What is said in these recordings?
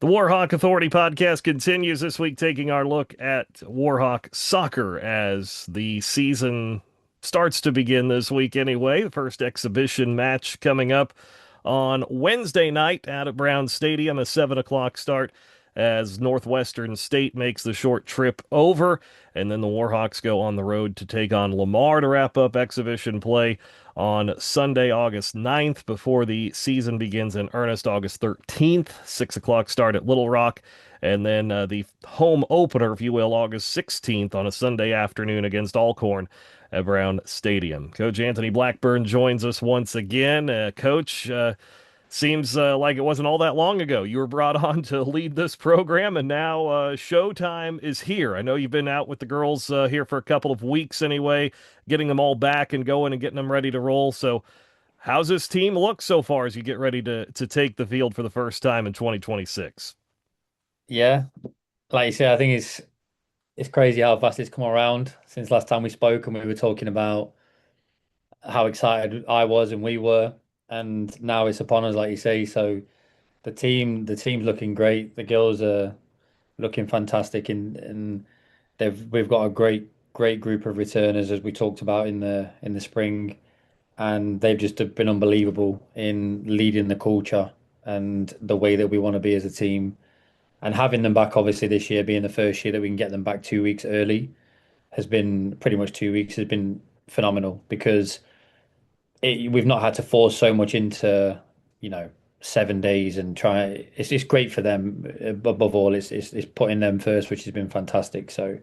The Warhawk Authority podcast continues this week, taking our look at Warhawk Soccer as the season starts to begin this week anyway. The first exhibition match coming up on Wednesday night out at Brown Stadium, a 7 o'clock start as Northwestern State makes the short trip over. And then the Warhawks go on the road to take on Lamar to wrap up exhibition play on Sunday, August 9th, before the season begins in earnest, August 13th, 6 o'clock start at Little Rock. And then the home opener, if you will, August 16th on a Sunday afternoon against Alcorn at Brown Stadium. Coach Antony Blackburn joins us once again. Coach, seems like it wasn't all that long ago. You were brought on to lead this program, and now showtime is here. I know you've been out with the girls here for a couple of weeks anyway, getting them all back and going and getting them ready to roll. So, how's this team look so far as you get ready to take the field for the first time in 2026? Yeah, like you said, I think it's crazy how fast it's come around since last time we spoke, and we were talking about how excited I was and we were, and now it's upon us, like you say. So the team's looking great. The girls are looking fantastic, and we've got a great group of returners as we talked about in the spring, and they've just been unbelievable in leading the culture and the way that we want to be as a team. And having them back, obviously, this year being the first year that we can get them back 2 weeks early has been pretty much 2 weeks has been phenomenal because we've not had to force so much into, you know, 7 days and try. It's great for them. Above all, it's putting them first, which has been fantastic. So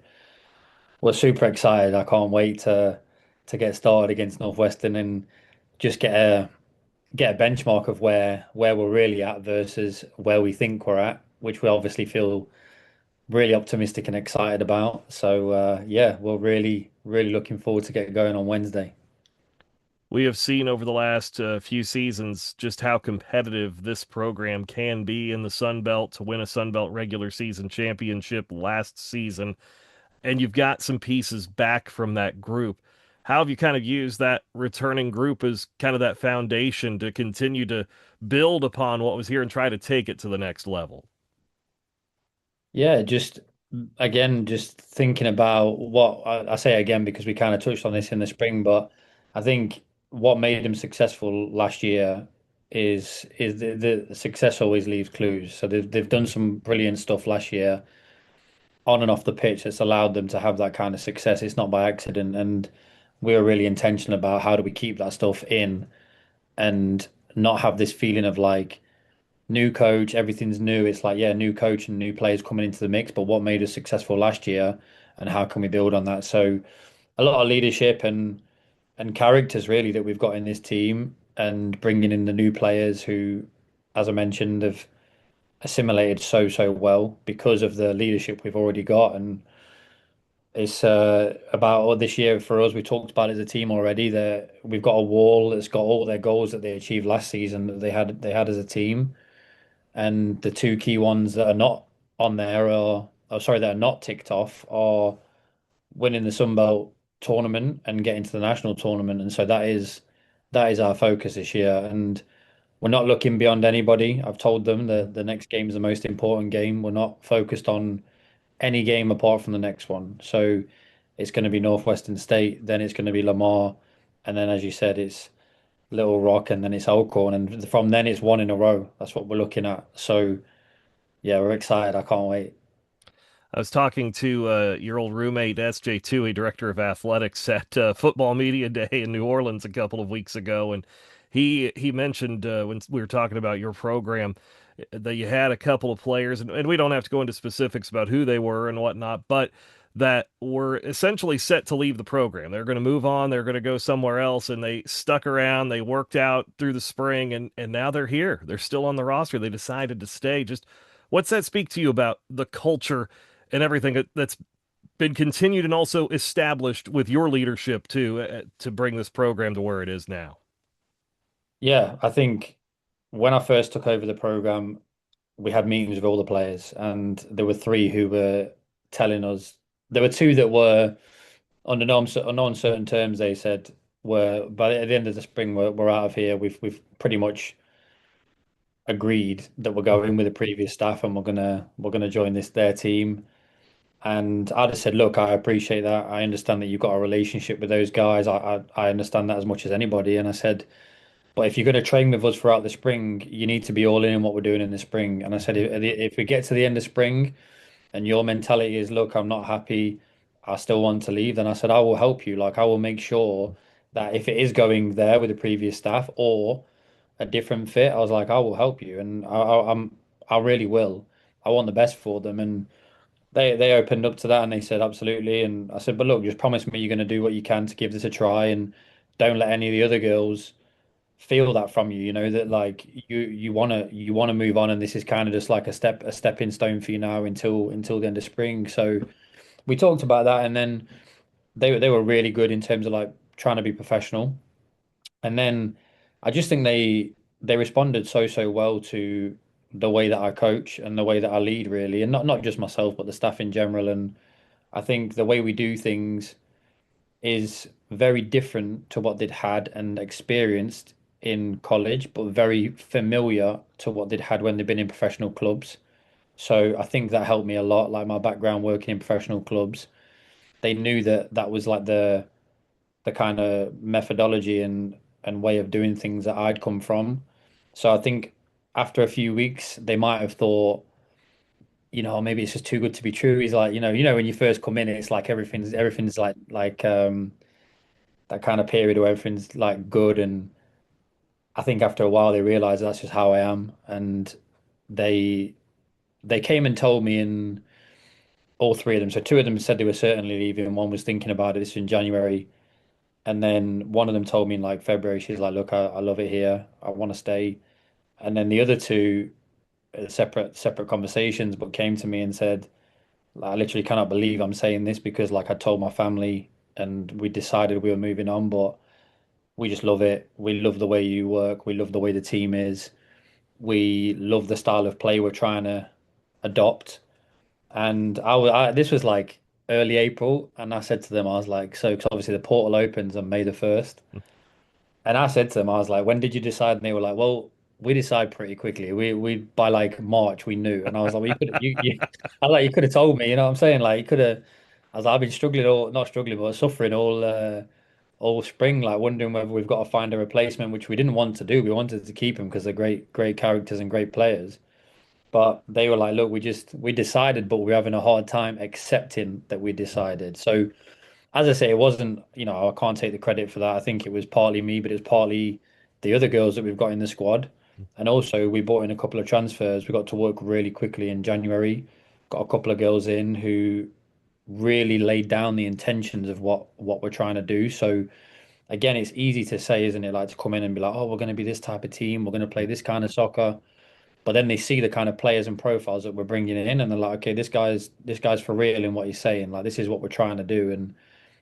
we're super excited. I can't wait to get started against Northwestern and just get a benchmark of where we're really at versus where we think we're at, which we obviously feel really optimistic and excited about. So yeah, we're really looking forward to get going on Wednesday. We have seen over the last few seasons just how competitive this program can be in the Sun Belt to win a Sun Belt regular season championship last season, and you've got some pieces back from that group. How have you kind of used that returning group as kind of that foundation to continue to build upon what was here and try to take it to the next level? Yeah, just again, just thinking about what I say again because we kind of touched on this in the spring, but I think what made them successful last year is the success always leaves clues. So they've done some brilliant stuff last year on and off the pitch that's allowed them to have that kind of success. It's not by accident, and we were really intentional about how do we keep that stuff in and not have this feeling of like new coach, everything's new. It's like, yeah, new coach and new players coming into the mix, but what made us successful last year and how can we build on that? So a lot of leadership and characters really that we've got in this team and bringing in the new players who, as I mentioned, have assimilated so well because of the leadership we've already got. And it's about this year for us. We talked about it as a team already that we've got a wall that's got all their goals that they achieved last season that they had as a team. And the two key ones that are not on there are, oh, sorry, that are not ticked off are winning the Sunbelt tournament and getting to the national tournament. And so that is our focus this year. And we're not looking beyond anybody. I've told them that the next game is the most important game. We're not focused on any game apart from the next one. So it's going to be Northwestern State, then it's going to be Lamar, and then as you said, it's Little Rock, and then it's Alcorn, and from then it's one in a row. That's what we're looking at. So yeah, we're excited. I can't wait. I was talking to your old roommate, SJ Tui, director of athletics at Football Media Day in New Orleans a couple of weeks ago, and he mentioned when we were talking about your program that you had a couple of players, and we don't have to go into specifics about who they were and whatnot, but that were essentially set to leave the program. They're going to move on, they're going to go somewhere else, and they stuck around, they worked out through the spring, and now they're here. They're still on the roster. They decided to stay. Just what's that speak to you about the culture and everything that's been continued and also established with your leadership to bring this program to where it is now? Yeah, I think when I first took over the program, we had meetings with all the players, and there were three who were telling us there were two that were under no uncertain terms. They said were by the end of the spring we're out of here. We've pretty much agreed that we're going with the previous staff and we're gonna join their team. And I just said, look, I appreciate that. I understand that you've got a relationship with those guys. I understand that as much as anybody. And I said, but if you're going to train with us throughout the spring, you need to be all in what we're doing in the spring. And I said, if we get to the end of spring and your mentality is, look, I'm not happy, I still want to leave, then I said, I will help you. Like, I will make sure that if it is going there with the previous staff or a different fit, I was like, I will help you. And I really will. I want the best for them. And they opened up to that and they said absolutely. And I said, but look, just promise me you're going to do what you can to give this a try and don't let any of the other girls feel that from you. You know that like you wanna move on, and this is kind of just like a stepping stone for you now until the end of spring. So we talked about that, and then they were really good in terms of like trying to be professional. And then I just think they responded so well to the way that I coach and the way that I lead really, and not just myself, but the staff in general. And I think the way we do things is very different to what they'd had and experienced in college, but very familiar to what they'd had when they've been in professional clubs. So I think that helped me a lot. Like my background working in professional clubs, they knew that that was like the kind of methodology and way of doing things that I'd come from. So I think after a few weeks, they might have thought, maybe it's just too good to be true. He's like, when you first come in, it's like everything's like that kind of period where everything's like good. And I think after a while they realized that's just how I am. And they they came and told me, in all three of them. So two of them said they were certainly leaving. One was thinking about it. This was in January. And then one of them told me in like February, she's like, look, I love it here. I want to stay. And then the other two, separate conversations, but came to me and said, I literally cannot believe I'm saying this because like I told my family and we decided we were moving on, but we just love it. We love the way you work. We love the way the team is. We love the style of play we're trying to adopt. And this was like early April, and I said to them, I was like, so because obviously the portal opens on May the 1st. And I said to them, I was like, when did you decide? And they were like, well, we decide pretty quickly. We by like March we knew. And I was like, well, I was like, you could have told me, you know what I'm saying? Like you could have. I was like, I've been struggling, all not struggling, but suffering all spring, like wondering whether we've got to find a replacement, which we didn't want to do. We wanted to keep them because they're great characters and great players. But they were like, look, we decided, but we're having a hard time accepting that we decided. So as I say, it wasn't, I can't take the credit for that. I think it was partly me, but it was partly the other girls that we've got in the squad. And also we brought in a couple of transfers. We got to work really quickly in January. Got a couple of girls in who really laid down the intentions of what we're trying to do. So again, it's easy to say, isn't it? Like to come in and be like, oh, we're going to be this type of team. We're going to play this kind of soccer. But then they see the kind of players and profiles that we're bringing in, and they're like, okay, this guy's for real in what he's saying. Like this is what we're trying to do, and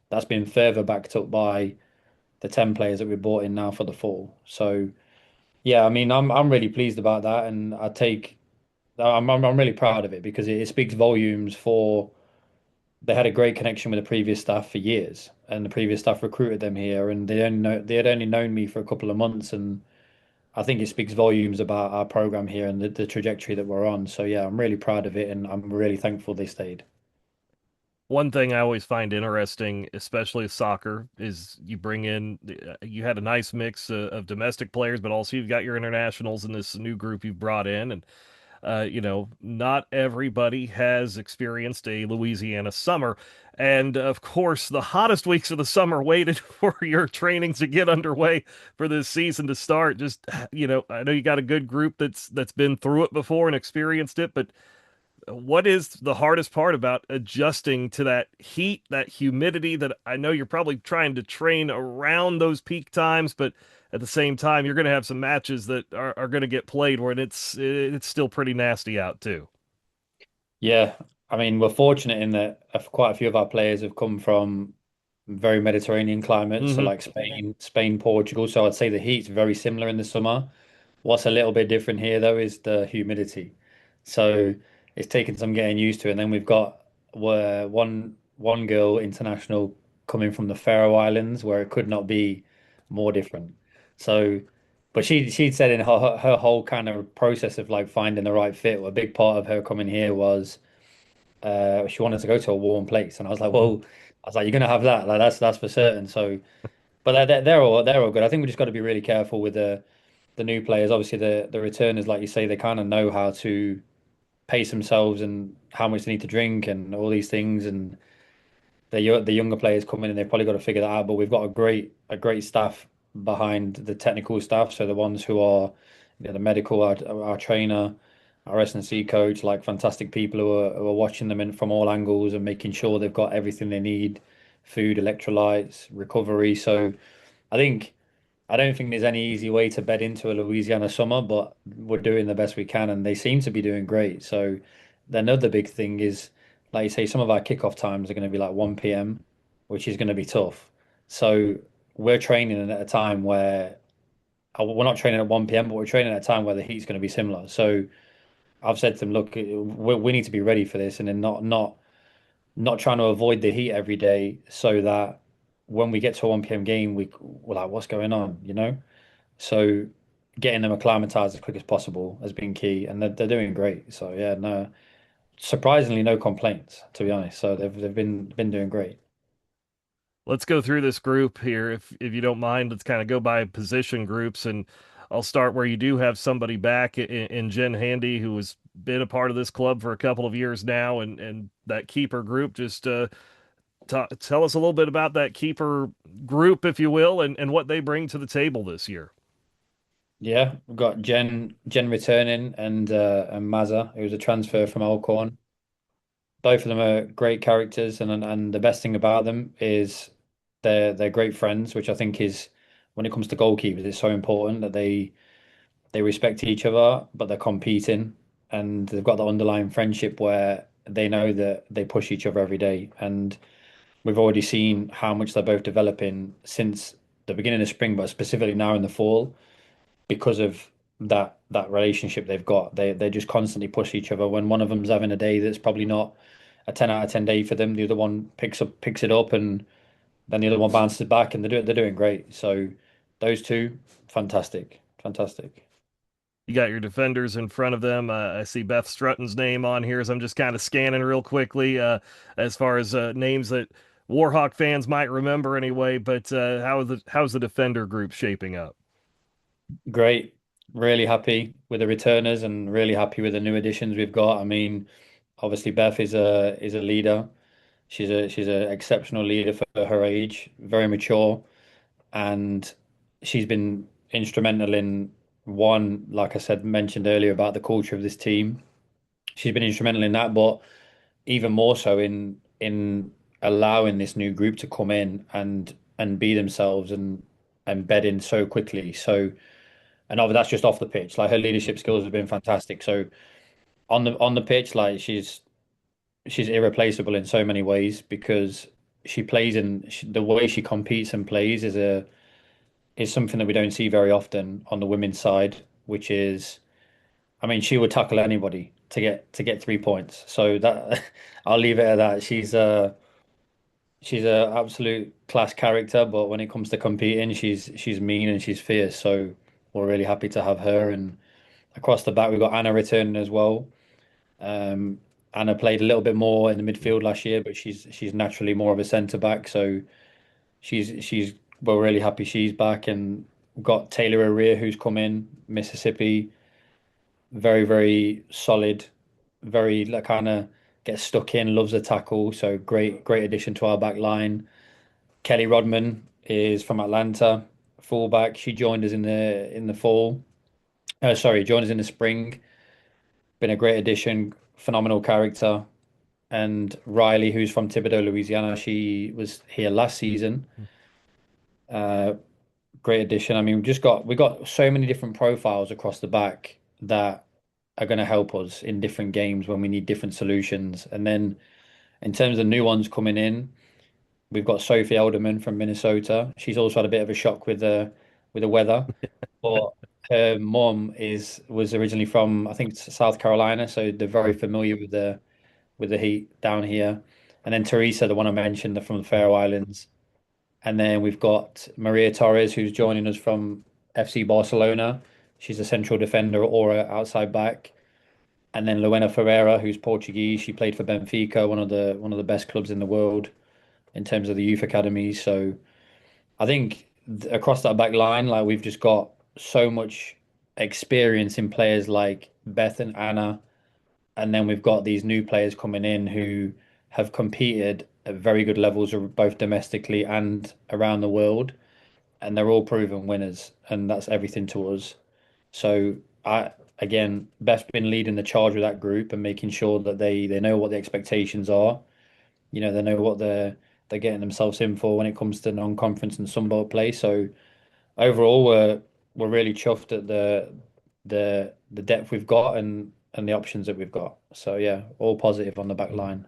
that's been further backed up by the 10 players that we brought in now for the fall. So yeah, I mean, I'm really pleased about that, and I'm really proud of it because it speaks volumes for they had a great connection with the previous staff for years, and the previous staff recruited them here, and they had only known me for a couple of months, and I think it speaks volumes about our program here and the trajectory that we're on. So yeah, I'm really proud of it, and I'm really thankful they stayed. One thing I always find interesting, especially with soccer, is you had a nice mix of domestic players, but also you've got your internationals in this new group you've brought in. And not everybody has experienced a Louisiana summer. And of course, the hottest weeks of the summer waited for your trainings to get underway for this season to start. Just, I know you got a good group that's been through it before and experienced it, but what is the hardest part about adjusting to that heat, that humidity that I know you're probably trying to train around those peak times, but at the same time, you're going to have some matches that are going to get played where it's still pretty nasty out too. Yeah, I mean, we're fortunate in that quite a few of our players have come from very Mediterranean climates, so Hmm. like Spain, Portugal. So I'd say the heat's very similar in the summer. What's a little bit different here though is the humidity. So it's taken some getting used to. And then we've got one girl international coming from the Faroe Islands where it could not be more different. So But she'd said in her whole kind of process of like finding the right fit, a big part of her coming here was she wanted to go to a warm place, and I was like, well, I was like, you're gonna have that, like that's for certain. So, but they're all good. I think we just got to be really careful with the new players. Obviously, the returners, like you say, they kind of know how to pace themselves and how much they need to drink and all these things, and the younger players come in and they've probably got to figure that out. But we've got a great staff behind the technical staff. So the ones who are, the medical, our trainer, our S&C coach, like fantastic people who are watching them from all angles and making sure they've got everything they need, food, electrolytes, recovery. So I think. I don't think there's any easy way to bed into a Louisiana summer, but we're doing the best we can, and they seem to be doing great. So, another big thing is, like you say, some of our kickoff times are going to be like 1 p.m., which is going to be tough. So, we're training at a time where we're not training at 1 p.m., but we're training at a time where the heat's going to be similar. So, I've said to them, look, we need to be ready for this, and then not trying to avoid the heat every day, so that when we get to a 1 p.m. game, we're like, what's going on, you know? So getting them acclimatized as quick as possible has been key, and they're doing great. So yeah, no, surprisingly no complaints, to be honest. So they've been doing great. Let's go through this group here, if you don't mind. Let's kind of go by position groups, and I'll start where you do have somebody back in Jen Handy, who has been a part of this club for a couple of years now, and that keeper group. Just tell us a little bit about that keeper group, if you will, and what they bring to the table this year. Yeah, we've got Jen returning and Mazza, who's a transfer from Alcorn. Both of them are great characters, and the best thing about them is they're great friends, which I think is when it comes to goalkeepers, it's so important that they respect each other, but they're competing, and they've got the underlying friendship where they know that they push each other every day. And we've already seen how much they're both developing since the beginning of spring, but specifically now in the fall, because of that relationship they've got. They just constantly push each other. When one of them's having a day that's probably not a 10 out of 10 day for them, the other one picks it up, and then the other one bounces back, and they're doing great. So those two, fantastic, fantastic. You got your defenders in front of them. I see Beth Strutton's name on here, as I'm just kind of scanning real quickly, as far as names that Warhawk fans might remember anyway. But how's the defender group shaping up? Great. Really happy with the returners and really happy with the new additions we've got. I mean, obviously Beth is a leader. She's a exceptional leader for her age, very mature, and she's been instrumental in one, like I said, mentioned earlier about the culture of this team. She's been instrumental in that, but even more so in allowing this new group to come in and be themselves and bed in so quickly. So, and obviously that's just off the pitch. Like her leadership skills have been fantastic. So on the pitch, like she's irreplaceable in so many ways because she plays and the way she competes and plays is something that we don't see very often on the women's side, which is, I mean, she would tackle anybody to get 3 points. So that I'll leave it at that. She's a absolute class character, but when it comes to competing, she's mean and she's fierce. So we're really happy to have her. And across the back, we've got Anna returning as well. Um, Anna played a little bit more in the midfield last year, but she's naturally more of a centre back. So she's we're really happy she's back. And we've got Taylor Arrea who's come in, Mississippi, very, very solid, very like kind of gets stuck in, loves a tackle. So great addition to our back line. Kelly Rodman is from Atlanta, fullback. She joined us in the fall. Sorry, joined us in the spring. Been a great addition, phenomenal character. And Riley, who's from Thibodaux, Louisiana, she was here last season. Uh, Great addition. I mean, we got so many different profiles across the back that are going to help us in different games when we need different solutions. And then in terms of new ones coming in, we've got Sophie Elderman from Minnesota. She's also had a bit of a shock with the weather, but her mom was originally from I think South Carolina, so they're very familiar with the heat down here. And then Teresa, the one I mentioned, from the Faroe Islands. And then we've got Maria Torres, who's joining us from FC Barcelona. She's a central defender or a outside back. And then Luena Ferreira, who's Portuguese. She played for Benfica, one of the best clubs in the world in terms of the youth academies. So I think across that back line, like we've just got so much experience in players like Beth and Anna, and then we've got these new players coming in who have competed at very good levels, both domestically and around the world, and they're all proven winners, and that's everything to us. So I again, Beth's been leading the charge with that group and making sure that they know what the expectations are. They know what they're getting themselves in for when it comes to non-conference and Sunbelt play. So overall, we're really chuffed at the depth we've got and the options that we've got. So yeah, all positive on the back line.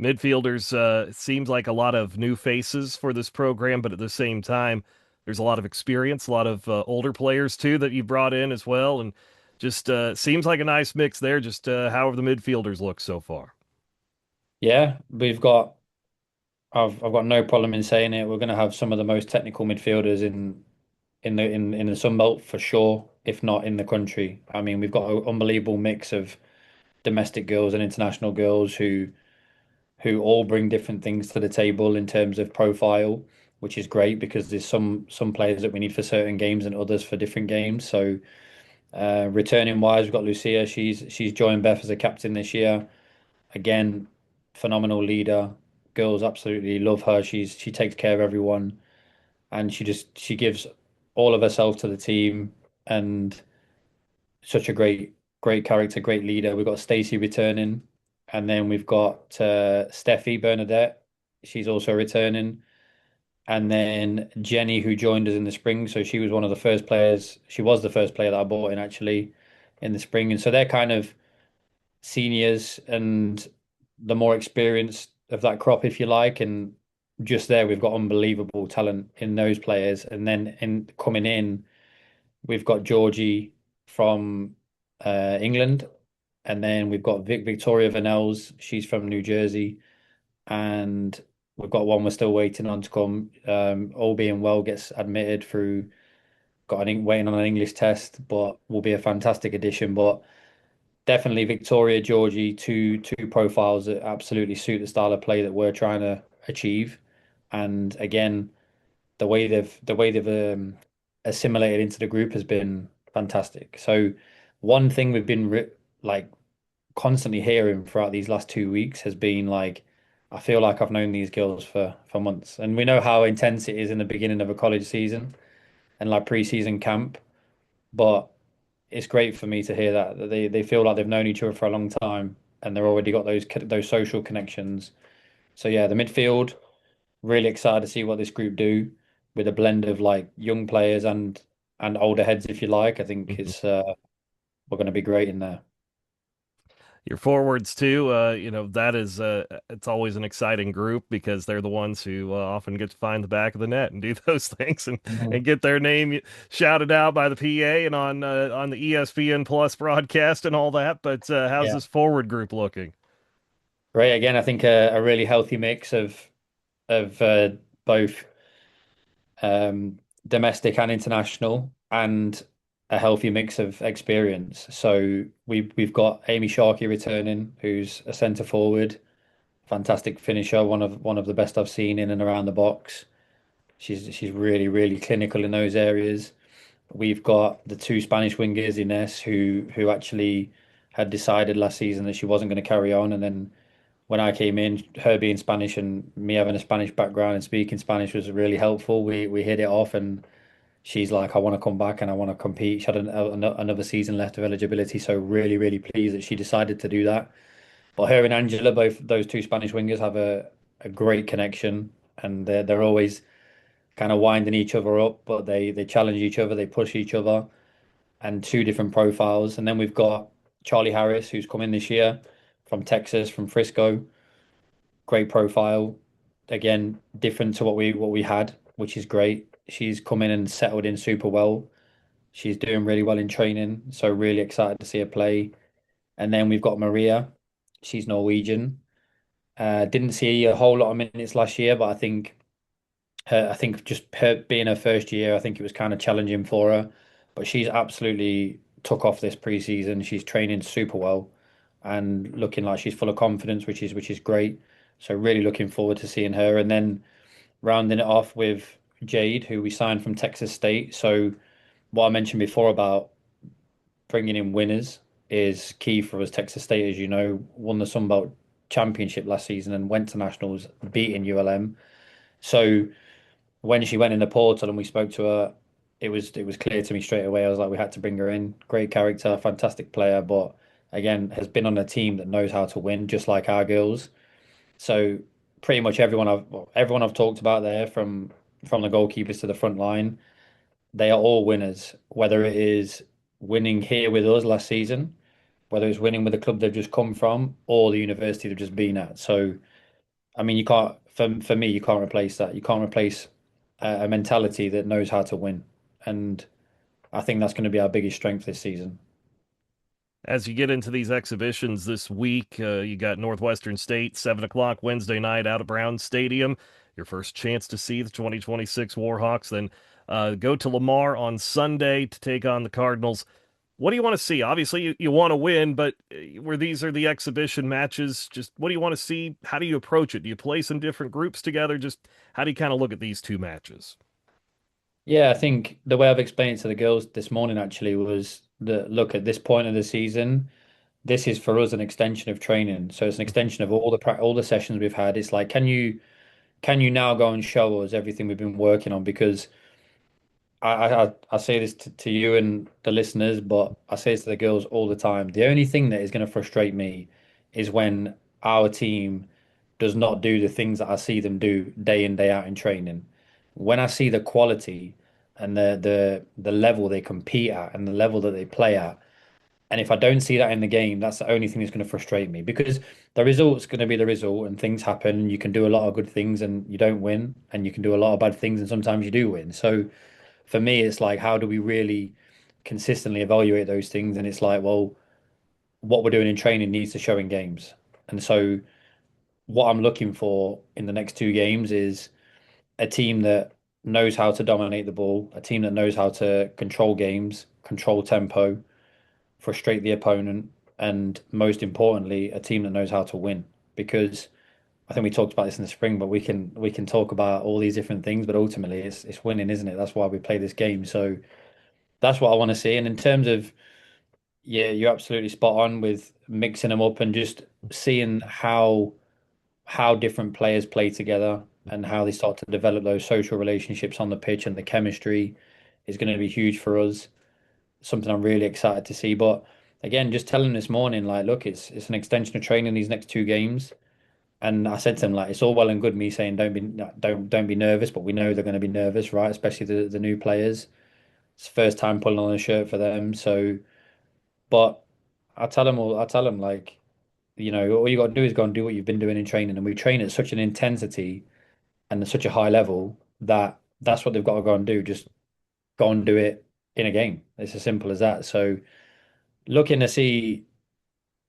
Midfielders, it seems like a lot of new faces for this program, but at the same time, there's a lot of experience, a lot of older players too that you brought in as well, and just seems like a nice mix there. Just however the midfielders look so far. Yeah, we've got. I've got no problem in saying it. We're going to have some of the most technical midfielders in the Sunbelt for sure, if not in the country. I mean, we've got an unbelievable mix of domestic girls and international girls who all bring different things to the table in terms of profile, which is great because there's some players that we need for certain games and others for different games. So returning wise, we've got Lucia. She's joined Beth as a captain this year. Again, phenomenal leader. Girls absolutely love her. She takes care of everyone, and she gives all of herself to the team, and such a great character, great leader. We've got Stacey returning, and then we've got Steffi Bernadette. She's also returning, and then Jenny, who joined us in the spring. So she was one of the first players. She was the first player that I bought in actually in the spring, and so they're kind of seniors and the more experienced of that crop, if you like. And just there, we've got unbelievable talent in those players. And then in coming in, we've got Georgie from England, and then we've got Victoria Vanells. She's from New Jersey, and we've got one we're still waiting on to come. All being well, gets admitted through. Waiting on an English test, but will be a fantastic addition. But definitely Victoria, Georgie, two profiles that absolutely suit the style of play that we're trying to achieve. And again, the way they've assimilated into the group has been fantastic. So one thing we've been like constantly hearing throughout these last 2 weeks has been like, I feel like I've known these girls for months, and we know how intense it is in the beginning of a college season and like pre-season camp, but it's great for me to hear that they feel like they've known each other for a long time and they've already got those social connections. So yeah, the midfield, really excited to see what this group do with a blend of like young players and older heads, if you like. I think Mhm. it's we're going to be great in there. Your forwards too, that is it's always an exciting group because they're the ones who often get to find the back of the net and do those things and Mhm. get their name shouted out by the PA and on the ESPN Plus broadcast and all that. But how's Yeah, this forward group looking? great. Again, I think a really healthy mix of both domestic and international, and a healthy mix of experience. So we've got Amy Sharkey returning, who's a centre forward, fantastic finisher, one of the best I've seen in and around the box. She's really clinical in those areas. We've got the two Spanish wingers, Ines, who actually had decided last season that she wasn't going to carry on, and then when I came in, her being Spanish and me having a Spanish background and speaking Spanish was really helpful. We hit it off, and she's like, I want to come back and I want to compete. She had another season left of eligibility, so really pleased that she decided to do that. But her and Angela, both those two Spanish wingers, have a great connection, and they're always kind of winding each other up, but they challenge each other, they push each other, and two different profiles. And then we've got Charlie Harris, who's come in this year from Texas, from Frisco. Great profile. Again, different to what we had, which is great. She's come in and settled in super well. She's doing really well in training, so really excited to see her play. And then we've got Maria. She's Norwegian. Didn't see a whole lot of minutes last year, but I think I think just her being her first year, I think it was kind of challenging for her, but she's absolutely took off this preseason. She's training super well and looking like she's full of confidence, which is great. So really looking forward to seeing her. And then rounding it off with Jade, who we signed from Texas State. So what I mentioned before about bringing in winners is key for us. Texas State, as you know, won the Sun Belt Championship last season and went to nationals, beating ULM. So when she went in the portal and we spoke to her, it was clear to me straight away. I was like, we had to bring her in. Great character, fantastic player, but again, has been on a team that knows how to win, just like our girls. So pretty much everyone I've talked about there, from the goalkeepers to the front line, they are all winners. Whether it is winning here with us last season, whether it's winning with the club they've just come from, or the university they've just been at. So I mean, you can't for me, you can't replace that. You can't replace a mentality that knows how to win, and I think that's going to be our biggest strength this season. As you get into these exhibitions this week, you got Northwestern State, 7 o'clock Wednesday night out at Brown Stadium. Your first chance to see the 2026 Warhawks. Then go to Lamar on Sunday to take on the Cardinals. What do you want to see? Obviously, you want to win, but where these are the exhibition matches, just what do you want to see? How do you approach it? Do you play some different groups together? Just how do you kind of look at these two matches? Yeah, I think the way I've explained it to the girls this morning actually was that look, at this point of the season, this is for us an extension of training. So it's an extension of all the sessions we've had. It's like, can you now go and show us everything we've been working on? Because I say this to you and the listeners, but I say this to the girls all the time. The only thing that is going to frustrate me is when our team does not do the things that I see them do day in, day out in training. When I see the quality and the level they compete at and the level that they play at, and if I don't see that in the game, that's the only thing that's going to frustrate me because the result's going to be the result and things happen and you can do a lot of good things and you don't win and you can do a lot of bad things and sometimes you do win. So for me, it's like, how do we really consistently evaluate those things? And it's like, well, what we're doing in training needs to show in games. And so, what I'm looking for in the next two games is a team that knows how to dominate the ball, a team that knows how to control games, control tempo, frustrate the opponent, and most importantly, a team that knows how to win. Because I think we talked about this in the spring, but we can talk about all these different things, but ultimately it's winning, isn't it? That's why we play this game. So that's what I want to see. And in terms of, yeah, you're absolutely spot on with mixing them up and just seeing how different players play together and how they start to develop those social relationships on the pitch and the chemistry is going to be huge for us. Something I'm really excited to see. But again, just telling them this morning, like, look, it's an extension of training these next two games. And I said to them, like, it's all well and good me saying don't be nervous, but we know they're going to be nervous, right? Especially the new players. It's the first time pulling on a shirt for them. So, but I tell them like, all you got to do is go and do what you've been doing in training. And we train at such an intensity and at such a high level that that's what they've got to go and do. Just go and do it in a game. It's as simple as that. So looking to see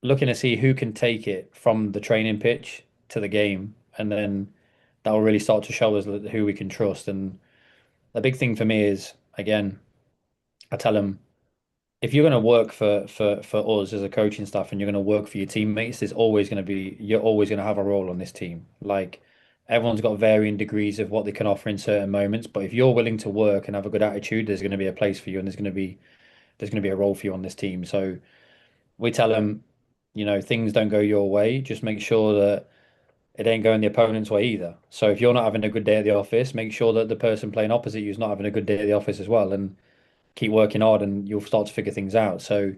looking to see who can take it from the training pitch to the game, and then that will really start to show us who we can trust. And the big thing for me is, again, I tell them if you're going to work for us as a coaching staff and you're going to work for your teammates, you're always going to have a role on this team. Like everyone's got varying degrees of what they can offer in certain moments, but if you're willing to work and have a good attitude, there's going to be a place for you and there's going to be a role for you on this team. So we tell them, things don't go your way, just make sure that it ain't going the opponent's way either. So if you're not having a good day at the office, make sure that the person playing opposite you is not having a good day at the office as well, and keep working hard, and you'll start to figure things out. So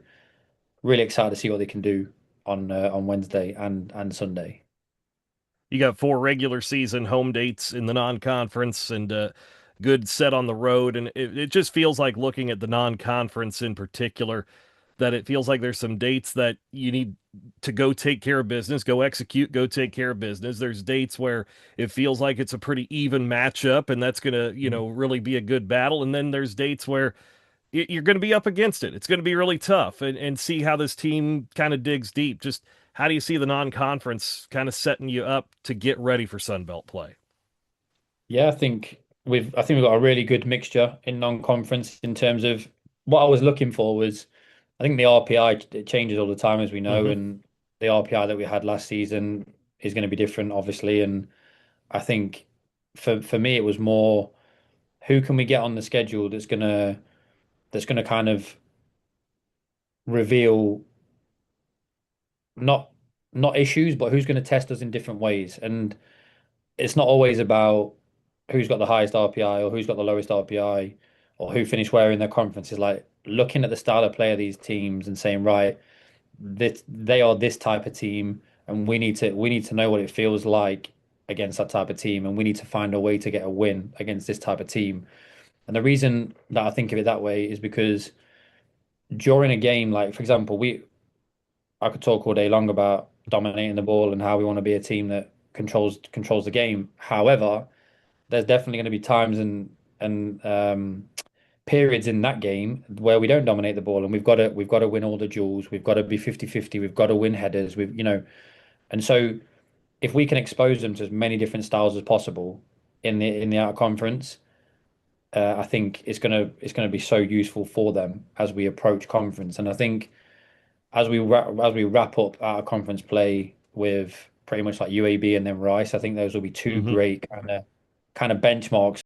really excited to see what they can do on Wednesday and Sunday. You got four regular season home dates in the non-conference and good set on the road, and it just feels like looking at the non-conference in particular that it feels like there's some dates that you need to go take care of business, go execute, go take care of business. There's dates where it feels like it's a pretty even matchup, and that's gonna, really be a good battle. And then there's dates where you're going to be up against it. It's going to be really tough, and see how this team kind of digs deep. Just how do you see the non-conference kind of setting you up to get ready for Sun Belt play? Yeah, I think. I think we've got a really good mixture in non-conference in terms of what I was looking for was I think the RPI it changes all the time as we know, Hmm. and the RPI that we had last season is going to be different, obviously. And I think for me it was more who can we get on the schedule that's gonna kind of reveal not not issues, but who's going to test us in different ways. And it's not always about who's got the highest RPI or who's got the lowest RPI or who finished where in their conference. It's like looking at the style of play of these teams and saying, right, they are this type of team, and we need to know what it feels like against that type of team, and we need to find a way to get a win against this type of team. And the reason that I think of it that way is because during a game, like for example, we I could talk all day long about dominating the ball and how we want to be a team that controls the game. However, there's definitely going to be times and periods in that game where we don't dominate the ball, and we've got to win all the duels. We've got to be 50-50. We've got to win headers. And so if we can expose them to as many different styles as possible in the out conference, I think it's gonna be so useful for them as we approach conference. And I think as we wrap up our conference play with pretty much like UAB and then Rice, I think those will be two Hmm. great kind of benchmarks